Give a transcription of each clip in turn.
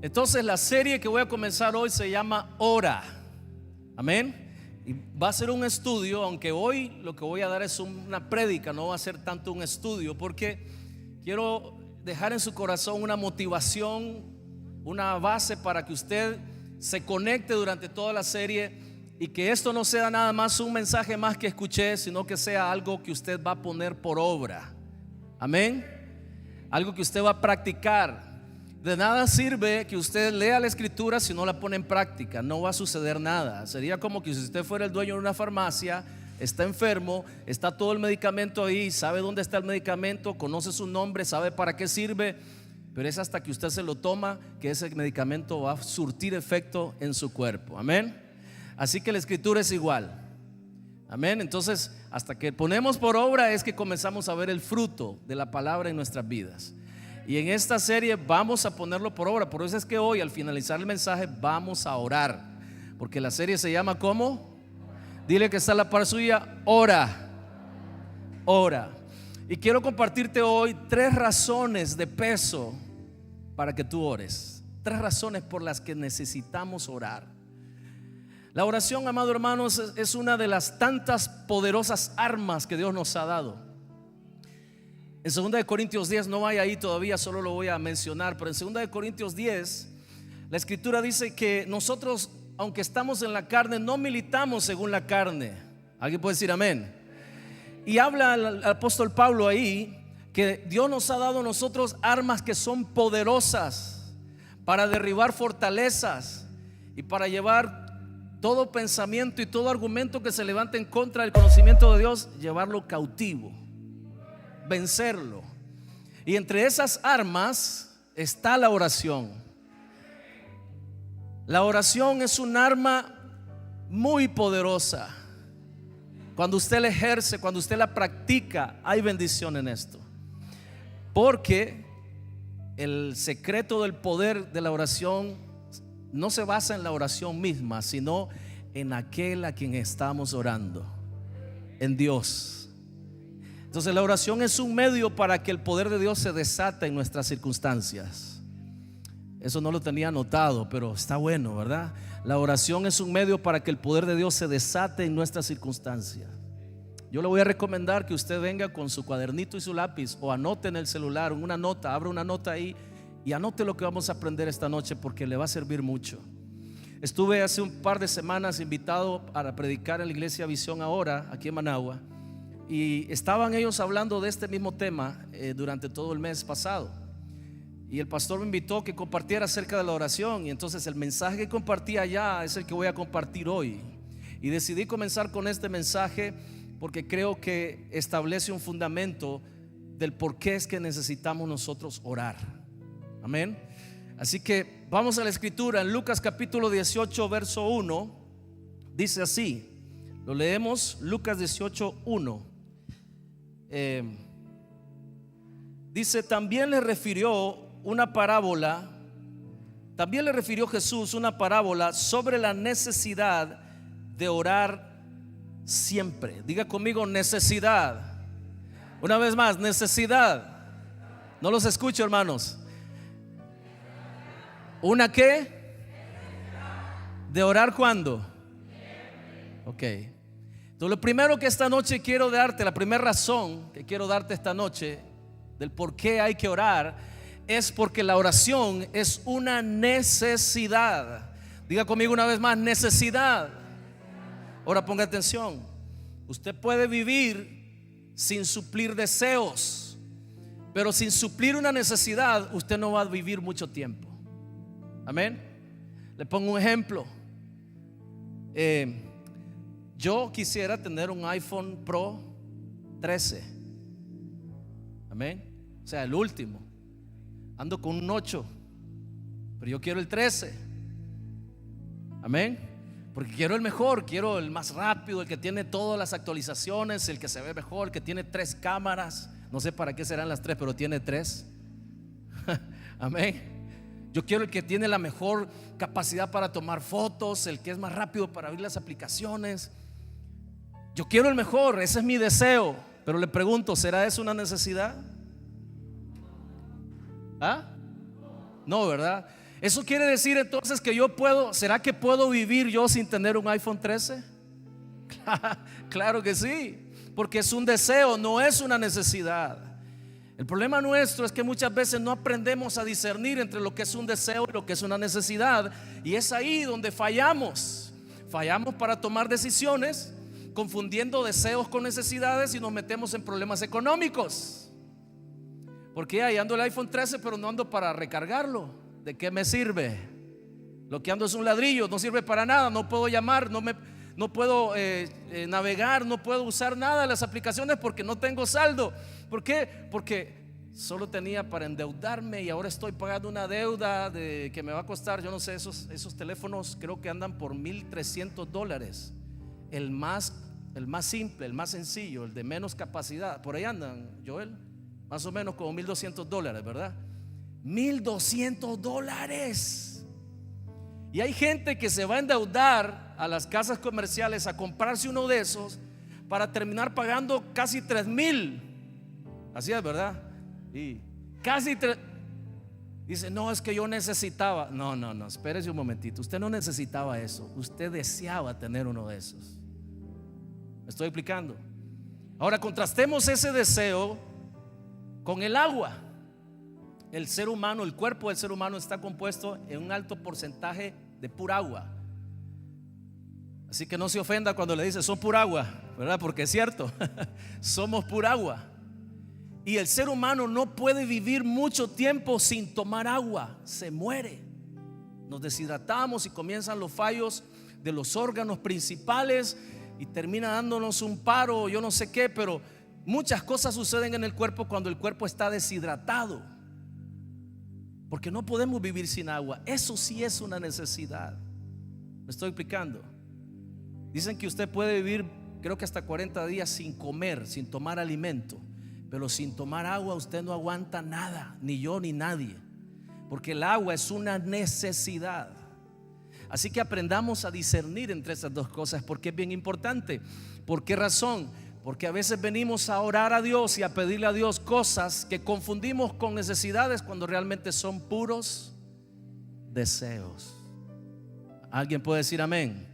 Entonces la serie que voy a comenzar hoy se llama Ora. Amén. Y va a ser un estudio, aunque hoy lo que voy a dar es una prédica, no va a ser tanto un estudio, porque quiero dejar en su corazón una motivación, una base para que usted se conecte durante toda la serie y que esto no sea nada más un mensaje más que escuché, sino que sea algo que usted va a poner por obra. Amén. Algo que usted va a practicar. De nada sirve que usted lea la escritura si no la pone en práctica. No va a suceder nada. Sería como que si usted fuera el dueño de una farmacia, está enfermo, está todo el medicamento ahí, sabe dónde está el medicamento, conoce su nombre, sabe para qué sirve, pero es hasta que usted se lo toma que ese medicamento va a surtir efecto en su cuerpo. Amén. Así que la escritura es igual. Amén. Entonces, hasta que ponemos por obra es que comenzamos a ver el fruto de la palabra en nuestras vidas. Y en esta serie vamos a ponerlo por obra. Por eso es que hoy, al finalizar el mensaje, vamos a orar. Porque la serie se llama ¿cómo? Dile que está a la par suya: ora. Ora. Y quiero compartirte hoy 3 razones de peso para que tú ores. 3 razones por las que necesitamos orar. La oración, amado hermanos, es una de las tantas poderosas armas que Dios nos ha dado. En 2 Corintios 10, no vaya ahí todavía, solo lo voy a mencionar, pero en 2 Corintios 10 la escritura dice que nosotros, aunque estamos en la carne, no militamos según la carne. ¿Alguien puede decir amén? Y habla el apóstol Pablo ahí que Dios nos ha dado a nosotros armas que son poderosas para derribar fortalezas y para llevar todo pensamiento y todo argumento que se levante en contra del conocimiento de Dios, llevarlo cautivo, vencerlo. Y entre esas armas está la oración. La oración es un arma muy poderosa. Cuando usted la ejerce, cuando usted la practica, hay bendición en esto. Porque el secreto del poder de la oración no se basa en la oración misma, sino en aquel a quien estamos orando, en Dios. Entonces la oración es un medio para que el poder de Dios se desate en nuestras circunstancias. Eso no lo tenía anotado, pero está bueno, ¿verdad? La oración es un medio para que el poder de Dios se desate en nuestras circunstancias. Yo le voy a recomendar que usted venga con su cuadernito y su lápiz, o anote en el celular una nota, abra una nota ahí y anote lo que vamos a aprender esta noche, porque le va a servir mucho. Estuve hace un par de semanas invitado para predicar en la iglesia Visión Ahora, aquí en Managua, y estaban ellos hablando de este mismo tema durante todo el mes pasado. Y el pastor me invitó a que compartiera acerca de la oración, y entonces el mensaje que compartí allá es el que voy a compartir hoy. Y decidí comenzar con este mensaje porque creo que establece un fundamento del por qué es que necesitamos nosotros orar. Amén. Así que vamos a la escritura. En Lucas capítulo 18 verso 1 dice así. Lo leemos. Lucas 18, 1. Dice: también le refirió Jesús una parábola sobre la necesidad de orar siempre. Diga conmigo: necesidad. Una vez más, necesidad. No los escucho, hermanos. ¿Una qué? ¿De orar cuándo? Ok. Entonces lo primero que esta noche quiero darte, la primera razón que quiero darte esta noche del por qué hay que orar, es porque la oración es una necesidad. Diga conmigo una vez más: necesidad. Ahora ponga atención. Usted puede vivir sin suplir deseos, pero sin suplir una necesidad usted no va a vivir mucho tiempo. Amén. Le pongo un ejemplo. Yo quisiera tener un iPhone Pro 13. Amén. O sea, el último. Ando con un 8, pero yo quiero el 13. Amén. Porque quiero el mejor, quiero el más rápido, el que tiene todas las actualizaciones, el que se ve mejor, el que tiene 3 cámaras. No sé para qué serán las 3, pero tiene 3. Amén. Yo quiero el que tiene la mejor capacidad para tomar fotos, el que es más rápido para abrir las aplicaciones. Yo quiero el mejor, ese es mi deseo. Pero le pregunto, ¿será eso una necesidad? ¿Ah? No, ¿verdad? Eso quiere decir entonces que yo puedo, ¿será que puedo vivir yo sin tener un iPhone 13? Claro que sí, porque es un deseo, no es una necesidad. El problema nuestro es que muchas veces no aprendemos a discernir entre lo que es un deseo y lo que es una necesidad, y es ahí donde fallamos. Fallamos para tomar decisiones, confundiendo deseos con necesidades, y nos metemos en problemas económicos. Porque ahí ando el iPhone 13, pero no ando para recargarlo. ¿De qué me sirve? Lo que ando es un ladrillo, no sirve para nada. No puedo llamar, no puedo navegar, no puedo usar nada de las aplicaciones porque no tengo saldo. ¿Por qué? Porque solo tenía para endeudarme y ahora estoy pagando una deuda que me va a costar, yo no sé, esos teléfonos creo que andan por $1,300. El más simple, el más sencillo, el de menos capacidad, por ahí andan, Joel, más o menos como $1,200, ¿verdad? $1,200. Y hay gente que se va a endeudar a las casas comerciales a comprarse uno de esos para terminar pagando casi 3,000. Así es, ¿verdad? Y casi dice, no, es que yo necesitaba. No, espérese un momentito. Usted no necesitaba eso. Usted deseaba tener uno de esos. ¿Me estoy explicando? Ahora contrastemos ese deseo con el agua. El ser humano, el cuerpo del ser humano está compuesto en un alto porcentaje de pura agua. Así que no se ofenda cuando le dice son pura agua, ¿verdad? Porque es cierto, somos pura agua. Y el ser humano no puede vivir mucho tiempo sin tomar agua, se muere. Nos deshidratamos y comienzan los fallos de los órganos principales y termina dándonos un paro, yo no sé qué, pero muchas cosas suceden en el cuerpo cuando el cuerpo está deshidratado. Porque no podemos vivir sin agua. Eso sí es una necesidad. ¿Me estoy explicando? Dicen que usted puede vivir, creo que hasta 40 días sin comer, sin tomar alimento. Pero sin tomar agua usted no aguanta nada, ni yo ni nadie. Porque el agua es una necesidad. Así que aprendamos a discernir entre esas dos cosas, porque es bien importante. ¿Por qué razón? Porque a veces venimos a orar a Dios y a pedirle a Dios cosas que confundimos con necesidades cuando realmente son puros deseos. ¿Alguien puede decir amén?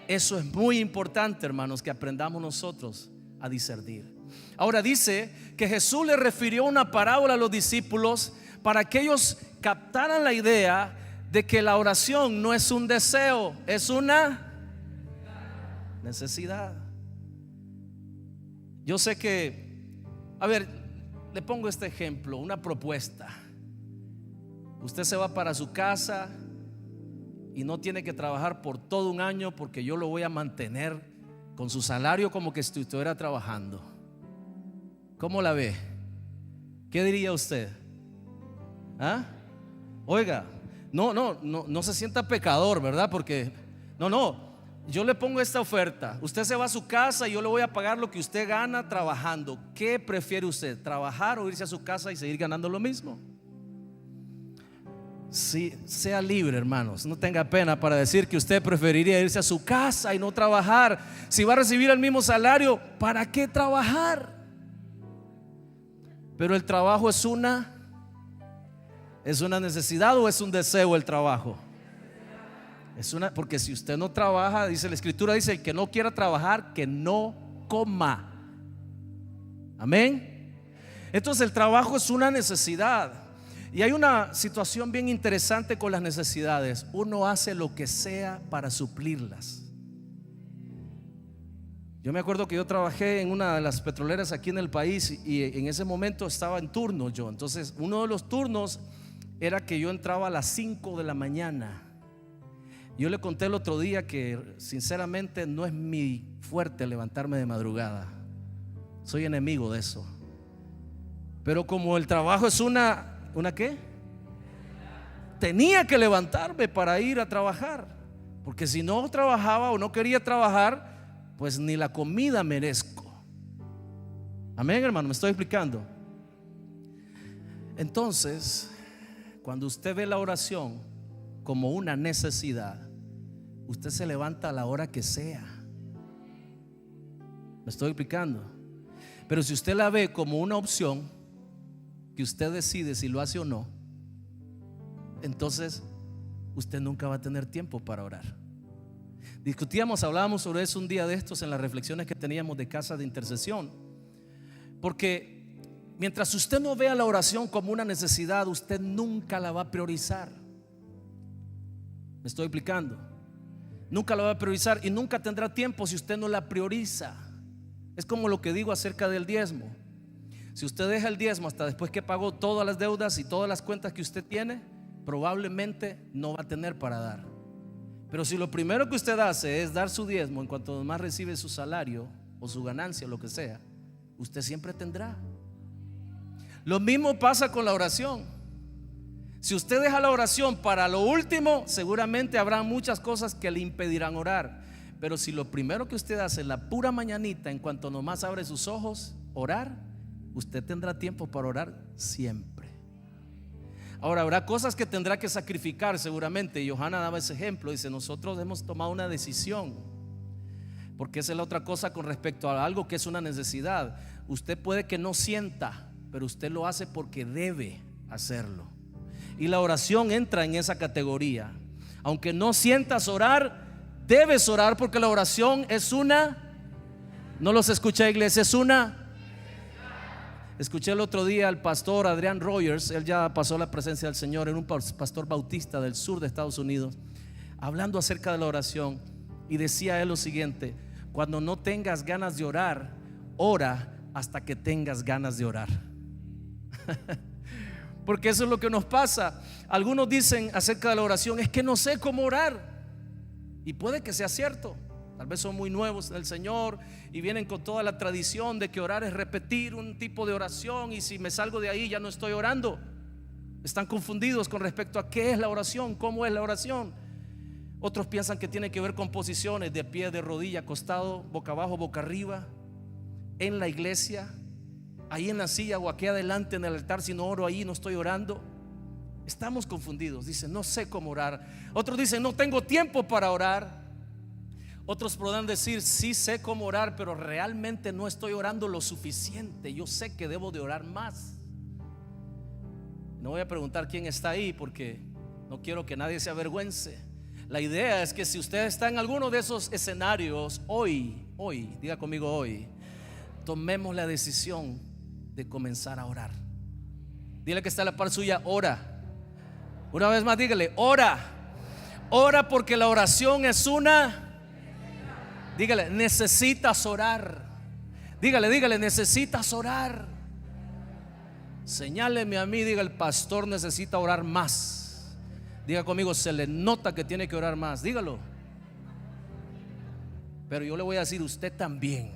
Eso es muy importante, hermanos, que aprendamos nosotros a discernir. Ahora dice que Jesús le refirió una parábola a los discípulos para que ellos captaran la idea de que la oración no es un deseo, es una necesidad. Yo sé que, a ver, le pongo este ejemplo, una propuesta. Usted se va para su casa y no tiene que trabajar por todo un año porque yo lo voy a mantener con su salario como que estuviera trabajando. ¿Cómo la ve? ¿Qué diría usted? ¿Ah? Oiga, no se sienta pecador, ¿verdad? Porque yo le pongo esta oferta. Usted se va a su casa y yo le voy a pagar lo que usted gana trabajando. ¿Qué prefiere usted? ¿Trabajar o irse a su casa y seguir ganando lo mismo? Sí, sea libre, hermanos. No tenga pena para decir que usted preferiría irse a su casa y no trabajar. Si va a recibir el mismo salario, ¿para qué trabajar? Pero el trabajo ¿es una necesidad o es un deseo el trabajo? Porque si usted no trabaja, dice la escritura, dice el que no quiera trabajar, que no coma. Amén. Entonces el trabajo es una necesidad. Y hay una situación bien interesante con las necesidades. Uno hace lo que sea para suplirlas. Yo me acuerdo que yo trabajé en una de las petroleras aquí en el país y en ese momento estaba en turno yo. Entonces uno de los turnos era que yo entraba a las 5 de la mañana. Yo le conté el otro día que sinceramente no es mi fuerte levantarme de madrugada. Soy enemigo de eso. Pero como el trabajo es ¿una qué? Tenía que levantarme para ir a trabajar. Porque si no trabajaba o no quería trabajar, pues ni la comida merezco. Amén, hermano, me estoy explicando. Entonces, cuando usted ve la oración como una necesidad, usted se levanta a la hora que sea. Me estoy explicando. Pero si usted la ve como una opción que usted decide si lo hace o no, entonces usted nunca va a tener tiempo para orar. Hablábamos sobre eso un día de estos en las reflexiones que teníamos de casa de intercesión. Porque mientras usted no vea la oración como una necesidad, usted nunca la va a priorizar. ¿Me estoy explicando? Nunca la va a priorizar y nunca tendrá tiempo si usted no la prioriza. Es como lo que digo acerca del diezmo. Si usted deja el diezmo hasta después que pagó todas las deudas y todas las cuentas que usted tiene, probablemente no va a tener para dar. Pero si lo primero que usted hace es dar su diezmo en cuanto más recibe su salario o su ganancia o lo que sea, usted siempre tendrá. Lo mismo pasa con la oración. Si usted deja la oración para lo último, seguramente habrá muchas cosas que le impedirán orar. Pero si lo primero que usted hace la pura mañanita, en cuanto nomás abre sus ojos, orar, usted tendrá tiempo para orar siempre. Ahora habrá cosas que tendrá que sacrificar seguramente. Johanna daba ese ejemplo. Dice, nosotros hemos tomado una decisión, porque esa es la otra cosa con respecto a algo que es una necesidad. Usted puede que no sienta, pero usted lo hace porque debe hacerlo. Y la oración entra en esa categoría. Aunque no sientas orar, debes orar, porque la oración es una, no los escuché, iglesia, es una. Escuché el otro día al pastor Adrian Rogers. Él ya pasó la presencia del Señor, en un pastor bautista del sur de Estados Unidos, hablando acerca de la oración. Y decía él lo siguiente: cuando no tengas ganas de orar, ora hasta que tengas ganas de orar. Porque eso es lo que nos pasa. Algunos dicen acerca de la oración: es que no sé cómo orar. Y puede que sea cierto. Tal vez son muy nuevos en el Señor y vienen con toda la tradición de que orar es repetir un tipo de oración, y si me salgo de ahí ya no estoy orando. Están confundidos con respecto a qué es la oración, cómo es la oración. Otros piensan que tiene que ver con posiciones de pie, de rodilla, acostado, boca abajo, boca arriba, en la iglesia, ahí en la silla o aquí adelante en el altar. Si no oro ahí, no estoy orando. Estamos confundidos. Dicen, no sé cómo orar. Otros dicen, no tengo tiempo para orar. Otros podrán decir, sí sé cómo orar, pero realmente no estoy orando lo suficiente. Yo sé que debo de orar más. No voy a preguntar quién está ahí, porque no quiero que nadie se avergüence. La idea es que si usted está en alguno de esos escenarios, hoy, diga conmigo hoy, tomemos la decisión de comenzar a orar. Dile que está a la par suya, ora. Una vez más dígale, ora. Ora, porque la oración es una. Dígale, necesitas orar. Dígale, necesitas orar. Señáleme a mí, diga, el pastor necesita orar más. Diga conmigo, se le nota que tiene que orar más. Dígalo. Pero yo le voy a decir, usted también,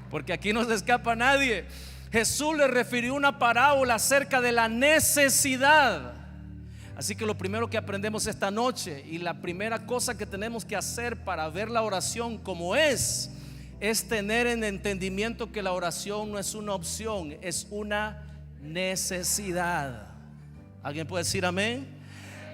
porque aquí no se escapa nadie. Jesús le refirió una parábola acerca de la necesidad. Así que lo primero que aprendemos esta noche, y la primera cosa que tenemos que hacer para ver la oración como es tener en entendimiento que la oración no es una opción, es una necesidad. ¿Alguien puede decir amén?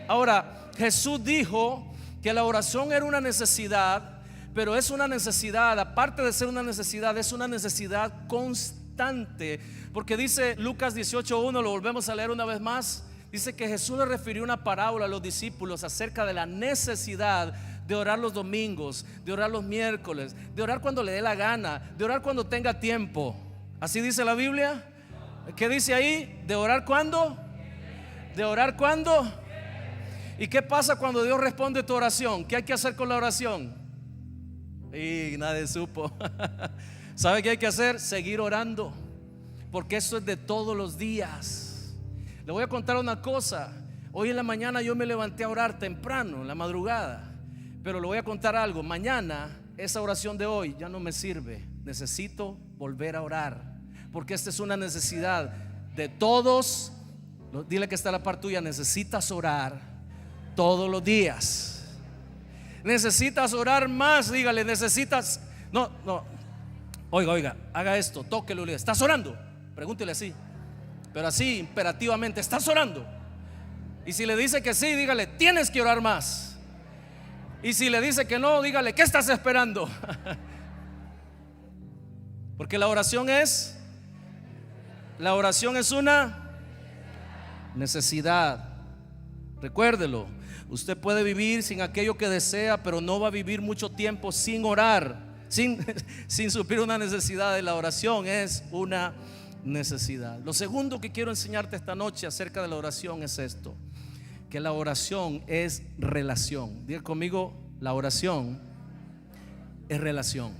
Ahora, Jesús dijo que la oración era una necesidad, pero es una necesidad, aparte de ser una necesidad, es una necesidad constante. Porque dice Lucas 18:1, lo volvemos a leer una vez más. Dice que Jesús le refirió una parábola a los discípulos acerca de la necesidad de orar los domingos, de orar los miércoles, de orar cuando le dé la gana, de orar cuando tenga tiempo. ¿Así dice la Biblia? ¿Qué dice ahí? ¿De orar cuándo? ¿De orar cuándo? ¿Y qué pasa cuando Dios responde tu oración? ¿Qué hay que hacer con la oración? Y nadie supo. ¿Sabe qué hay que hacer? Seguir orando, porque eso es de todos los días. Le voy a contar una cosa. Hoy en la mañana yo me levanté a orar temprano, en la madrugada. Pero le voy a contar algo. Mañana esa oración de hoy ya no me sirve. Necesito volver a orar, porque esta es una necesidad de todos. Dile que está a la par tuya, necesitas orar todos los días. Necesitas orar más. Dígale, necesitas. No. Oiga, haga esto, tóquelo. ¿Estás orando? Pregúntele así, pero así imperativamente, ¿estás orando? Y si le dice que sí, dígale, tienes que orar más. Y si le dice que no, dígale, ¿qué estás esperando? Porque la oración es una necesidad. Recuérdelo, usted puede vivir sin aquello que desea, pero no va a vivir mucho tiempo sin orar, sin suplir una necesidad. De la oración es una necesidad. Lo segundo que quiero enseñarte esta noche acerca de la oración es esto: que la oración es relación. Diga conmigo, la oración es relación.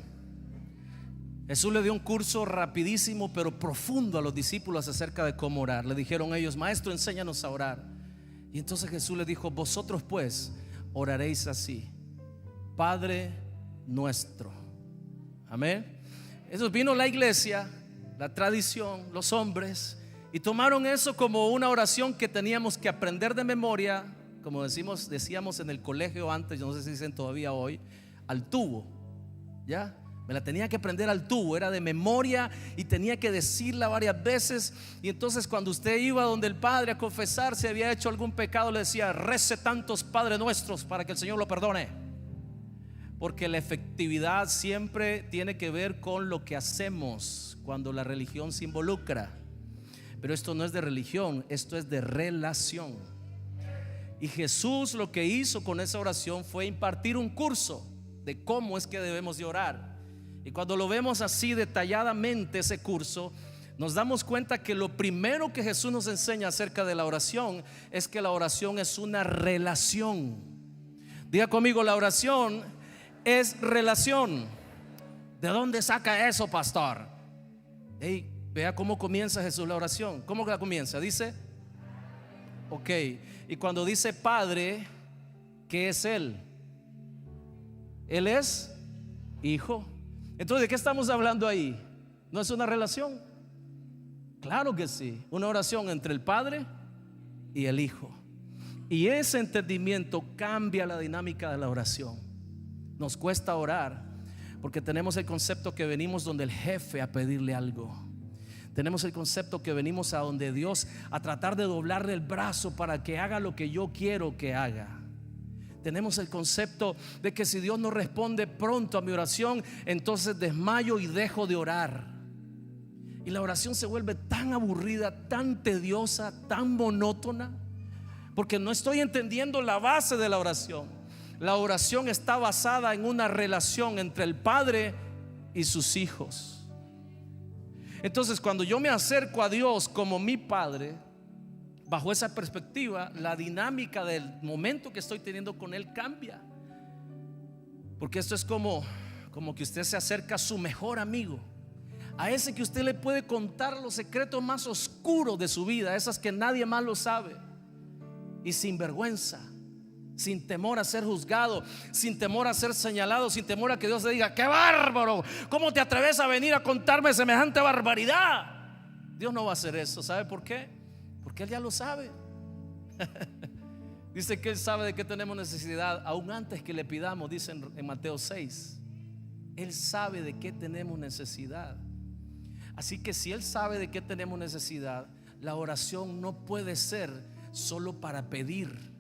Jesús le dio un curso rapidísimo pero profundo a los discípulos acerca de cómo orar. Le dijeron ellos: Maestro, enséñanos a orar. Y entonces Jesús le dijo: vosotros pues oraréis así: Padre nuestro. Amén. Eso vino la iglesia, la tradición, los hombres, y tomaron eso como una oración que teníamos que aprender de memoria, como decíamos en el colegio antes, yo no sé si dicen todavía hoy, al tubo. ¿Ya? Me la tenía que aprender al tubo, era de memoria y tenía que decirla varias veces. Y entonces cuando usted iba donde el Padre a confesar si había hecho algún pecado, le decía: rece tantos Padre Nuestros para que el Señor lo perdone. Porque la efectividad siempre tiene que ver con lo que hacemos cuando la religión se involucra. Pero esto no es de religión, esto es de relación. Y Jesús lo que hizo con esa oración fue impartir un curso de cómo es que debemos de orar. Y cuando lo vemos así detalladamente ese curso, nos damos cuenta que lo primero que Jesús nos enseña acerca de la oración es que la oración es una relación. Diga conmigo, la oración es relación. ¿De dónde saca eso, pastor? Hey, vea cómo comienza Jesús la oración. ¿Cómo que la comienza? Dice, ok, y cuando dice Padre, ¿qué es Él? Él es Hijo. Entonces, ¿de qué estamos hablando ahí? ¿No es una relación? Claro que sí, una oración entre el Padre y el Hijo. Y ese entendimiento cambia la dinámica de la oración. Nos cuesta orar porque tenemos el concepto que venimos donde el jefe a pedirle algo. Tenemos el concepto que venimos a donde Dios a tratar de doblarle el brazo para que haga lo que yo quiero que haga. Tenemos el concepto de que si Dios no responde pronto a mi oración, entonces desmayo y dejo de orar. Y la oración se vuelve tan aburrida, tan tediosa, tan monótona, porque no estoy entendiendo la base de la oración. La oración está basada en una relación entre el Padre y sus hijos. Entonces, cuando yo me acerco a Dios como mi Padre, bajo esa perspectiva, la dinámica del momento que estoy teniendo con Él cambia. Porque esto es como que usted se acerca a su mejor amigo, a ese que usted le puede contar los secretos más oscuros de su vida, esas que nadie más lo sabe, y sin vergüenza, sin temor a ser juzgado, sin temor a ser señalado, sin temor a que Dios le diga: ¡qué bárbaro! ¿Cómo te atreves a venir a contarme semejante barbaridad? Dios no va a hacer eso. ¿Sabe por qué? Porque Él ya lo sabe. Dice que Él sabe de qué tenemos necesidad aún antes que le pidamos. Dice en Mateo 6, Él sabe de qué tenemos necesidad. Así que si Él sabe de qué tenemos necesidad, la oración no puede ser solo para pedir.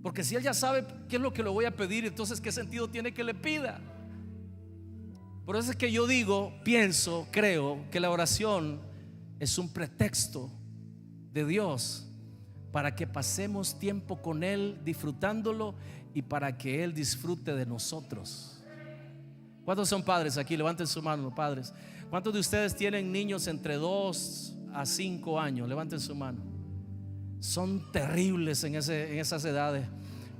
Porque si Él ya sabe qué es lo que le voy a pedir, entonces ¿qué sentido tiene que le pida? Por eso es que yo digo, pienso, creo que la oración es un pretexto de Dios para que pasemos tiempo con Él disfrutándolo y para que Él disfrute de nosotros. ¿Cuántos son padres aquí? Levanten su mano, padres. ¿Cuántos de ustedes tienen niños entre 2 a 5 años? Levanten su mano. Son terribles en esas edades,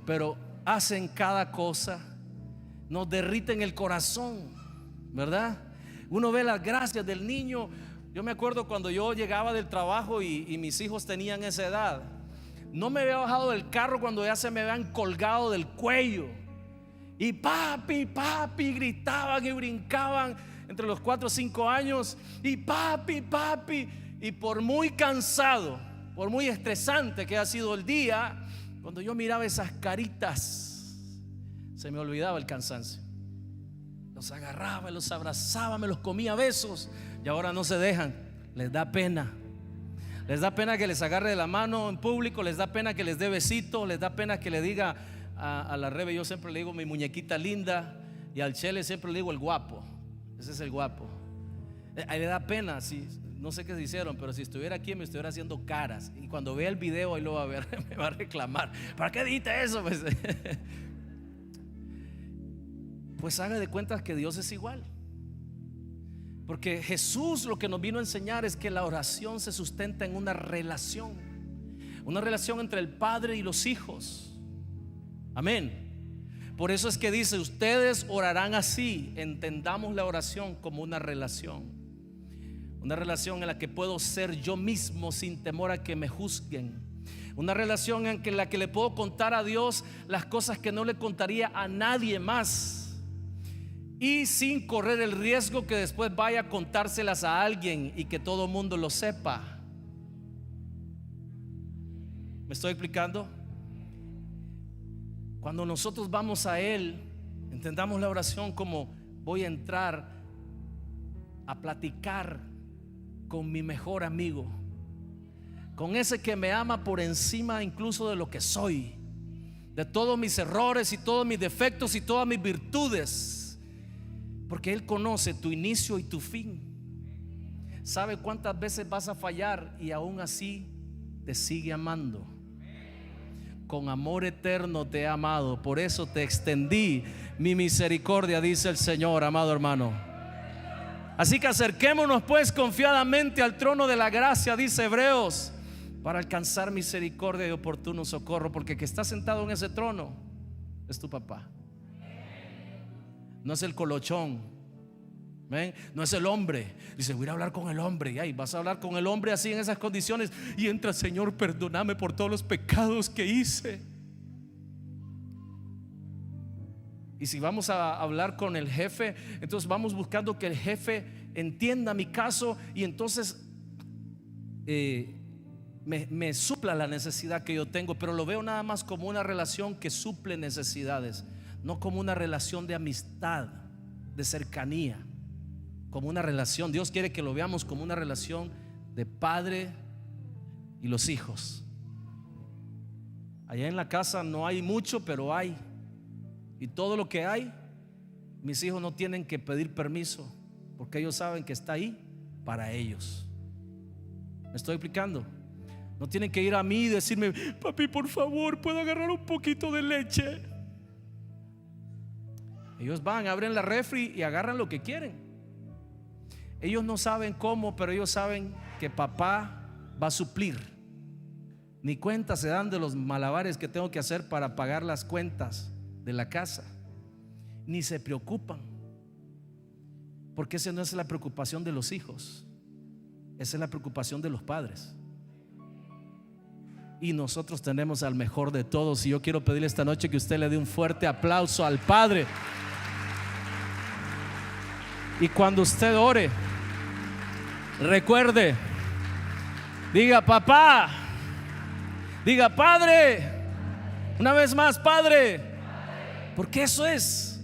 pero hacen cada cosa, nos derriten el corazón, ¿verdad? Uno ve las gracias del niño. Yo me acuerdo cuando yo llegaba del trabajo y mis hijos tenían esa edad. No me había bajado del carro cuando ya se me habían colgado del cuello. Y papi, papi, gritaban y brincaban entre los 4 o 5 años. Y papi, papi. Y por muy cansado, por muy estresante que ha sido el día, cuando yo miraba esas caritas, se me olvidaba el cansancio. Los agarraba, los abrazaba, me los comía a besos. Y ahora no se dejan, les da pena. Les da pena que les agarre de la mano en público, les da pena que les dé besito, les da pena que le diga a la Rebe, yo siempre le digo mi muñequita linda, y al Chele siempre le digo el guapo. Ese es el guapo. A él le da pena, sí. no sé qué se hicieron, pero si estuviera aquí me estuviera haciendo caras. Y cuando vea el video ahí lo va a ver, me va a reclamar. ¿Para qué dijiste eso? Pues haga de cuenta que Dios es igual. Porque Jesús lo que nos vino a enseñar es que la oración se sustenta en una relación entre el Padre y los hijos. Amén. Por eso es que dice: ustedes orarán así. Entendamos la oración como una relación en la que puedo ser yo mismo sin temor a que me juzguen. Una relación en la que le puedo contar a Dios las cosas que no le contaría a nadie más, y sin correr el riesgo que después vaya a contárselas a alguien y que todo el mundo lo sepa. ¿Me estoy explicando? Cuando nosotros vamos a Él, entendamos la oración como: voy a entrar a platicar con mi mejor amigo, con ese que me ama por encima incluso de lo que soy, de todos mis errores y todos mis defectos y todas mis virtudes, porque Él conoce tu inicio y tu fin. Sabe cuántas veces vas a fallar y aún así te sigue amando. Con amor eterno te he amado, por eso te extendí mi misericordia, dice el Señor, amado hermano. Así que acerquémonos pues confiadamente al trono de la gracia, dice Hebreos, para alcanzar misericordia y oportuno socorro, porque el que está sentado en ese trono es tu papá. No es el colochón, no es el hombre. Dice: voy a ir a hablar con el hombre. Y ahí vas a hablar con el hombre así, en esas condiciones, y entra: Señor, perdóname por todos los pecados que hice. Y si vamos a hablar con el jefe, entonces vamos buscando que el jefe entienda mi caso y entonces me supla la necesidad que yo tengo. Pero lo veo nada más como una relación que suple necesidades, no como una relación de amistad, de cercanía, como una relación. Dios quiere que lo veamos como una relación de padre y los hijos. Allá en la casa no hay mucho, pero hay. Y todo lo que hay, mis hijos no tienen que pedir permiso, porque ellos saben que está ahí para ellos. ¿Me estoy explicando? No tienen que ir a mí y decirme: papi, por favor, ¿puedo agarrar un poquito de leche? Ellos van, abren la refri y agarran lo que quieren. Ellos no saben cómo, pero ellos saben que papá va a suplir. Ni cuenta se dan de los malabares que tengo que hacer para pagar las cuentas de la casa. Ni se preocupan, porque esa no es la preocupación de los hijos, esa es la preocupación de los padres. Y nosotros tenemos al mejor de todos. Y yo quiero pedirle esta noche que usted le dé un fuerte aplauso al Padre. Y cuando usted ore, recuerde, diga: papá, diga: Padre. Una vez más: Padre. Porque eso es,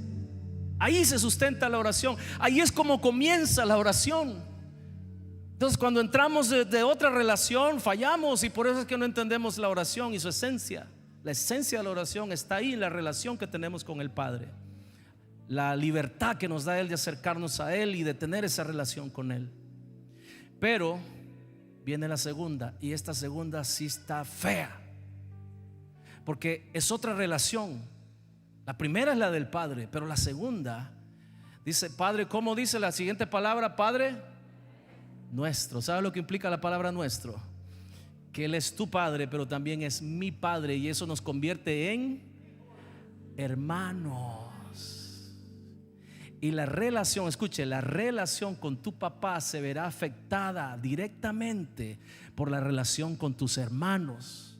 ahí se sustenta la oración, ahí es como comienza la oración. Entonces cuando entramos de otra relación fallamos, y por eso es que no entendemos la oración y su esencia. La esencia de la oración está ahí, en la relación que tenemos con el Padre, la libertad que nos da Él de acercarnos a Él y de tener esa relación con Él. Pero viene la segunda, y esta segunda sí está fea, porque es otra relación. La primera es la del Padre, pero la segunda dice: Padre, ¿cómo dice la siguiente palabra? Padre nuestro. ¿Sabe lo que implica la palabra nuestro? Que Él es tu Padre, pero también es mi Padre, y eso nos convierte en hermanos. Y la relación, escuche, la relación con tu papá se verá afectada directamente por la relación con tus hermanos.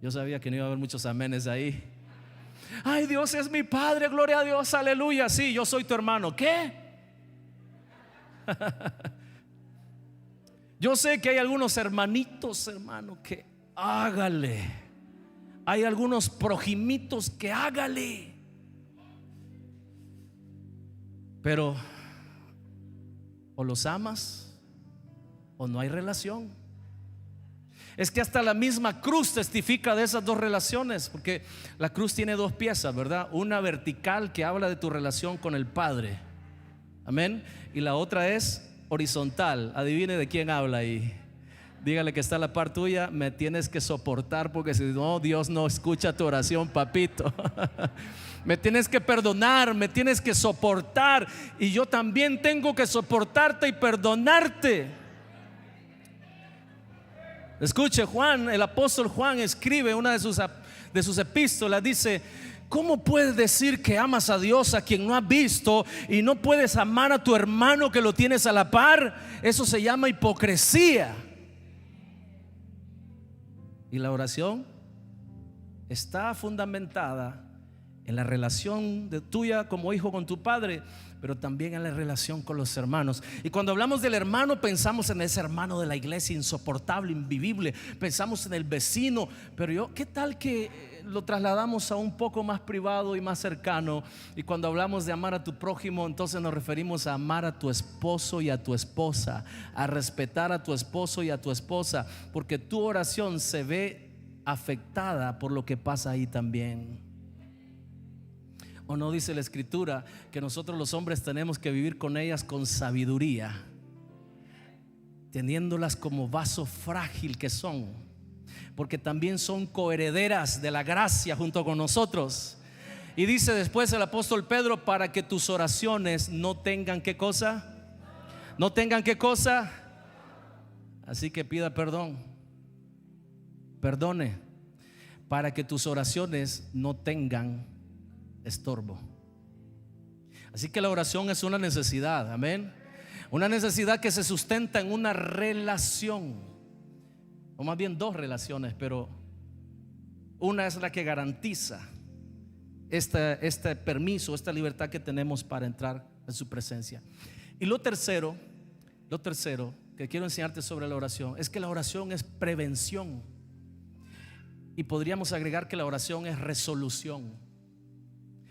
Yo sabía que no iba a haber muchos amenes ahí. Ay, Dios es mi Padre, gloria a Dios, aleluya. Sí, yo soy tu hermano. ¿Qué? Yo sé que hay algunos hermanitos, hermano, que hágale. Hay algunos progimitos que hágale. Pero o los amas o no hay relación. Es que hasta la misma cruz testifica de esas dos relaciones, porque la cruz tiene dos piezas, ¿verdad? Una vertical que habla de tu relación con el Padre, amén, y la otra es horizontal. Adivine de quién habla ahí. Dígale que está a la par tuya: me tienes que soportar, porque si no, Dios no escucha tu oración, papito. Me tienes que perdonar, me tienes que soportar, y yo también tengo que soportarte y perdonarte. Escuche, Juan, el apóstol Juan escribe una de sus epístolas, dice: ¿cómo puedes decir que amas a Dios a quien no has visto, y no puedes amar a tu hermano que lo tienes a la par? Eso se llama hipocresía. Y la oración está fundamentada en la relación tuya como hijo con tu padre, pero también en la relación con los hermanos. Y cuando hablamos del hermano, pensamos en ese hermano de la iglesia insoportable, invivible. Pensamos en el vecino. Pero ¿qué tal que lo trasladamos a un poco más privado y más cercano? Y cuando hablamos de amar a tu prójimo, entonces nos referimos a amar a tu esposo y a tu esposa, a respetar a tu esposo y a tu esposa, porque tu oración se ve afectada por lo que pasa ahí también. ¿O no dice la escritura que nosotros los hombres tenemos que vivir con ellas con sabiduría, teniéndolas como vaso frágil que son, porque también son coherederas de la gracia junto con nosotros? Y dice después el apóstol Pedro: para que tus oraciones no tengan ¿qué cosa? No tengan ¿qué cosa? Así que pida perdón, perdone, para que tus oraciones no tengan estorbo. Así que la oración es una necesidad, amén. Una necesidad que se sustenta en una relación, o más bien dos relaciones, pero una es la que garantiza este permiso, esta libertad que tenemos para entrar en su presencia. Y lo tercero que quiero enseñarte sobre la oración es que la oración es prevención, y podríamos agregar que la oración es resolución.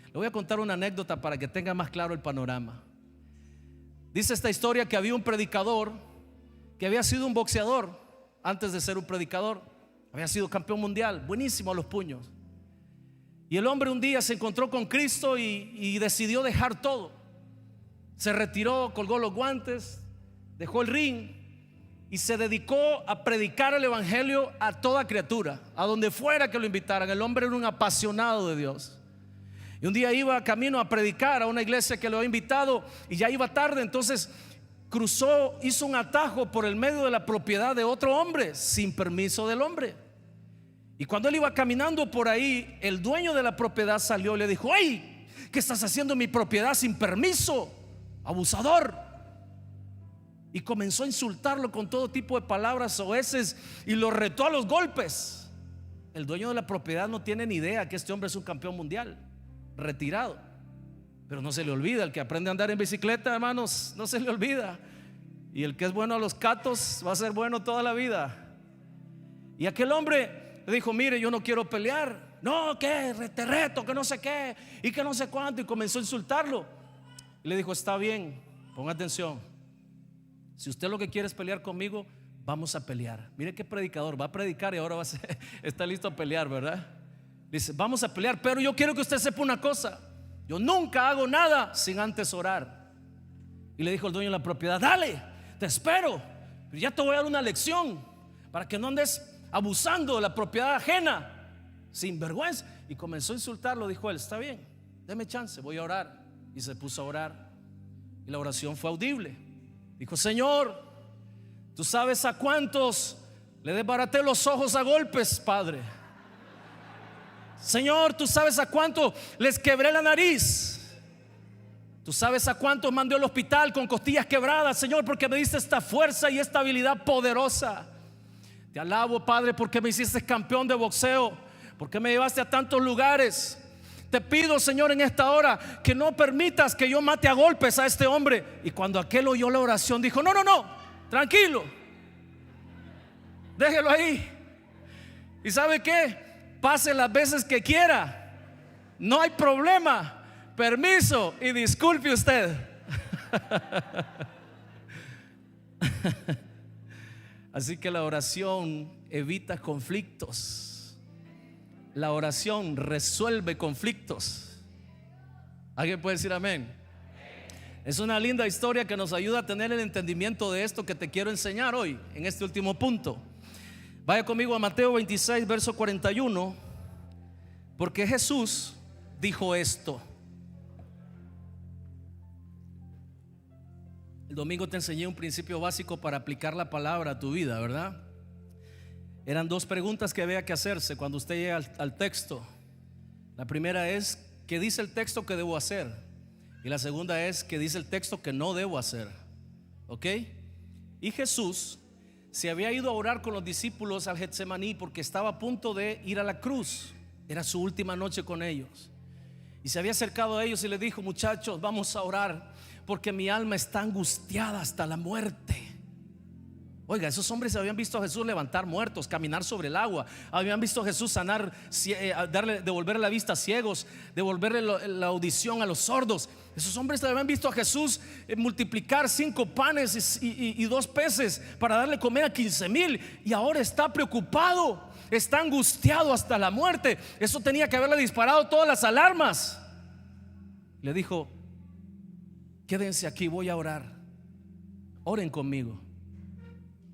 Le voy a contar una anécdota para que tenga más claro el panorama. Dice esta historia que había un predicador que había sido un boxeador antes de ser un predicador. Había sido campeón mundial, buenísimo a los puños. Y el hombre un día se encontró con Cristo y decidió dejar todo. Se retiró, colgó los guantes, dejó el ring y se dedicó a predicar el evangelio a toda criatura, a donde fuera que lo invitaran. El hombre era un apasionado de Dios. Y un día iba camino a predicar a una iglesia que lo había invitado, y ya iba tarde. Entonces hizo un atajo por el medio de la propiedad de otro hombre sin permiso del hombre. Y cuando él iba caminando por ahí, el dueño de la propiedad salió y le dijo: ¡hey! ¿Qué estás haciendo en mi propiedad sin permiso, abusador? Y comenzó a insultarlo con todo tipo de palabras soeces y lo retó a los golpes. El dueño de la propiedad no tiene ni idea que este hombre es un campeón mundial retirado, pero no se le olvida. El que aprende a andar en bicicleta, hermanos, no se le olvida. Y el que es bueno a los catos va a ser bueno toda la vida. Y aquel hombre le dijo: mire, yo no quiero pelear. No, que te reto, que no sé qué y que no sé cuánto. Y comenzó a insultarlo. Y le dijo: está bien, ponga atención. Si usted lo que quiere es pelear conmigo, vamos a pelear. Mire qué predicador, va a predicar y ahora está listo a pelear, ¿verdad? Dice: vamos a pelear, pero yo quiero que usted sepa una cosa: yo nunca hago nada sin antes orar. Y le dijo el dueño de la propiedad: dale, te espero, pero ya te voy a dar una lección para que no andes abusando de la propiedad ajena sin vergüenza. Y comenzó a insultarlo. Dijo él: está bien, deme chance, voy a orar. Y se puso a orar, y la oración fue audible. Dijo: Señor, tú sabes a cuántos le desbaraté los ojos a golpes, Padre. Señor, tú sabes a cuántos les quebré la nariz. Tú sabes a cuántos mandé al hospital con costillas quebradas, Señor, porque me diste esta fuerza y esta habilidad poderosa. Te alabo, Padre, porque me hiciste campeón de boxeo, porque me llevaste a tantos lugares. Te pido, Señor, en esta hora que no permitas que yo mate a golpes a este hombre. Y cuando aquel oyó la oración, dijo: no, tranquilo, déjelo ahí. ¿Y sabe qué? Pase las veces que quiera, no hay problema. Permiso y disculpe usted. Así que la oración evita conflictos. La oración resuelve conflictos. ¿Alguien puede decir amén? Es una linda historia que nos ayuda a tener el entendimiento de esto que te quiero enseñar hoy, en este último punto. Vaya conmigo a Mateo 26, verso 41, porque Jesús dijo esto. El domingo te enseñé un principio básico para aplicar la palabra a tu vida, ¿verdad? Eran dos preguntas que había que hacerse cuando usted llega al texto. La primera es: ¿qué dice el texto que debo hacer? Y la segunda es: ¿qué dice el texto que no debo hacer? ¿Ok? Y Jesús se había ido a orar con los discípulos al Getsemaní porque estaba a punto de ir a la cruz. Era su última noche con ellos. Y se había acercado a ellos y les dijo: muchachos, vamos a orar porque mi alma está angustiada hasta la muerte. Oiga, esos hombres habían visto a Jesús levantar muertos, caminar sobre el agua. Habían visto a Jesús sanar, devolverle la vista a ciegos, devolverle la audición a los sordos. Esos hombres habían visto a Jesús multiplicar 5 panes y 2 peces para darle comer a 15,000. Y ahora está preocupado, está angustiado hasta la muerte. Eso tenía que haberle disparado todas las alarmas. Le dijo: quédense aquí, voy a orar, oren conmigo.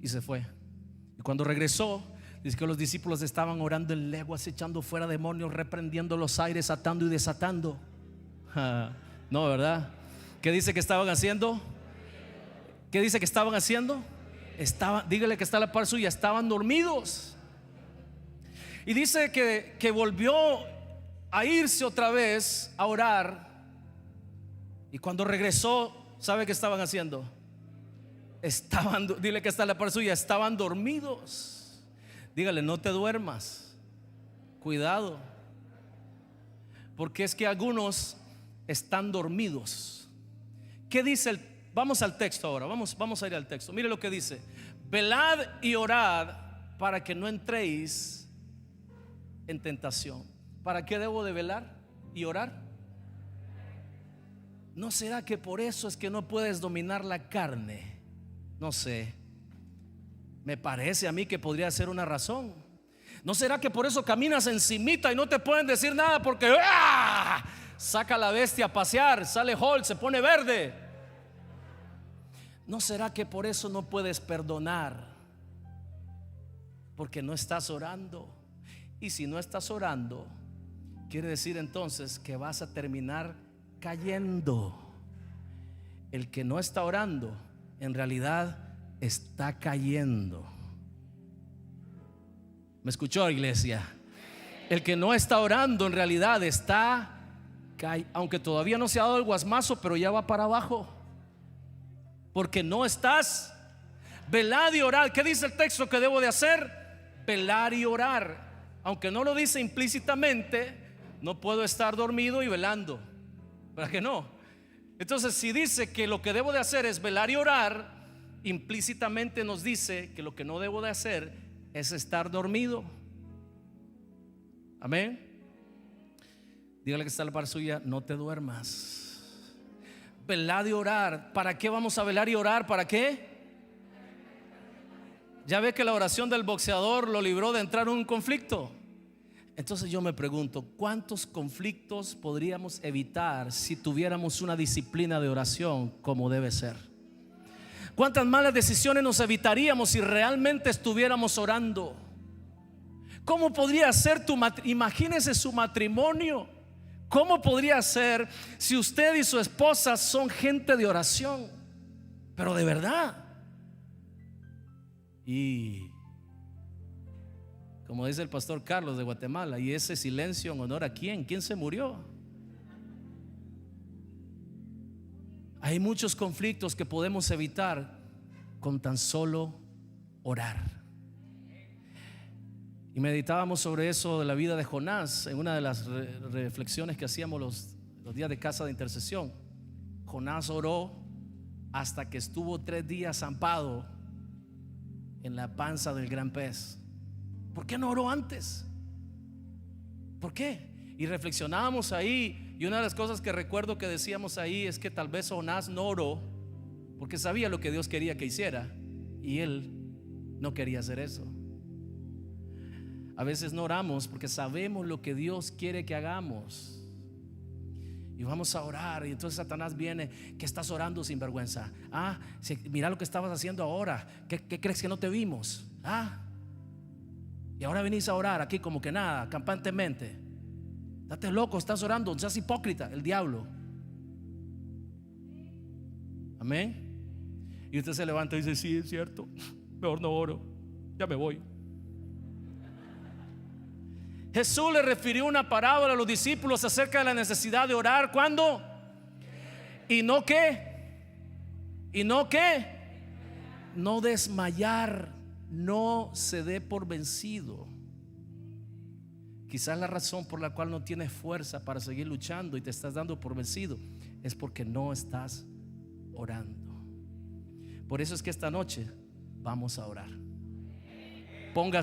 Y se fue. Y cuando regresó, dice que los discípulos estaban orando en lenguas, echando fuera demonios, reprendiendo los aires, atando y desatando. No, ¿verdad? ¿Qué dice que estaban haciendo? ¿Qué dice que estaban haciendo? Dígale que está a la par suya, estaban dormidos. Y dice que volvió a irse otra vez a orar. Y cuando regresó, ¿sabe qué estaban haciendo? Dile que está a la par suya, estaban dormidos. Dígale: no te duermas, cuidado, porque es que algunos están dormidos. ¿Qué dice vamos al texto ahora, vamos a ir al texto. Mire lo que dice: velad y orad para que no entréis en tentación. ¿Para qué debo de velar y orar? ¿No será que por eso es que no puedes dominar la carne? No sé, me parece a mí que podría ser una razón. ¿No será que por eso caminas encimita y no te pueden decir nada porque saca la bestia a pasear, sale Hulk, se pone verde? ¿No será que por eso no puedes perdonar? Porque no estás orando. Y si no estás orando, quiere decir entonces que vas a terminar cayendo. El que no está orando en realidad está cayendo. ¿Me escuchó, iglesia? El que no está orando en realidad está aunque todavía no se ha dado el guasmazo, pero ya va para abajo, porque no estás. Velad y orad. ¿Qué dice el texto que debo de hacer? Velar y orar. Aunque no lo dice implícitamente, no puedo estar dormido y velando, ¿verdad que no? Entonces, si dice que lo que debo de hacer es velar y orar, implícitamente nos dice que lo que no debo de hacer es estar dormido. Amén. Dígale que está a la par suya: no te duermas. Velar y orar. ¿Para qué vamos a velar y orar? ¿Para qué? Ya ve que la oración del boxeador lo libró de entrar en un conflicto. Entonces yo me pregunto: ¿cuántos conflictos podríamos evitar si tuviéramos una disciplina de oración como debe ser? ¿Cuántas malas decisiones nos evitaríamos si realmente estuviéramos orando? ¿Cómo podría ser imagínese su matrimonio? ¿Cómo podría ser si usted y su esposa son gente de oración? Pero de verdad. Y como dice el pastor Carlos de Guatemala: ¿y ese silencio en honor a quién? ¿Quién se murió? Hay muchos conflictos que podemos evitar con tan solo orar. Y meditábamos sobre eso de la vida de Jonás en una de las reflexiones que hacíamos los días de casa de intercesión. Jonás oró hasta que estuvo 3 días zampado en la panza del gran pez. ¿Por qué no oró antes? ¿Por qué? Y reflexionábamos ahí, y una de las cosas que recuerdo que decíamos ahí es que tal vez Jonás no oró porque sabía lo que Dios quería que hiciera y él no quería hacer eso. A veces no oramos porque sabemos lo que Dios quiere que hagamos y vamos a orar. Y entonces Satanás viene: ¿qué estás orando, sinvergüenza? Mira lo que estabas haciendo ahora. ¿Qué crees que no te vimos? Y ahora venís a orar aquí como que nada, campantemente. Date loco, estás orando, no seas hipócrita, el diablo. Amén. Y usted se levanta y dice: sí, es cierto, mejor no oro, ya me voy. Jesús le refirió una parábola a los discípulos acerca de la necesidad de orar. ¿Cuándo? ¿Y no qué? ¿Y no qué? No desmayar, no se dé por vencido. Quizás la razón por la cual no tienes fuerza para seguir luchando y te estás dando por vencido es porque no estás orando. Por eso es que esta noche vamos a orar. Póngase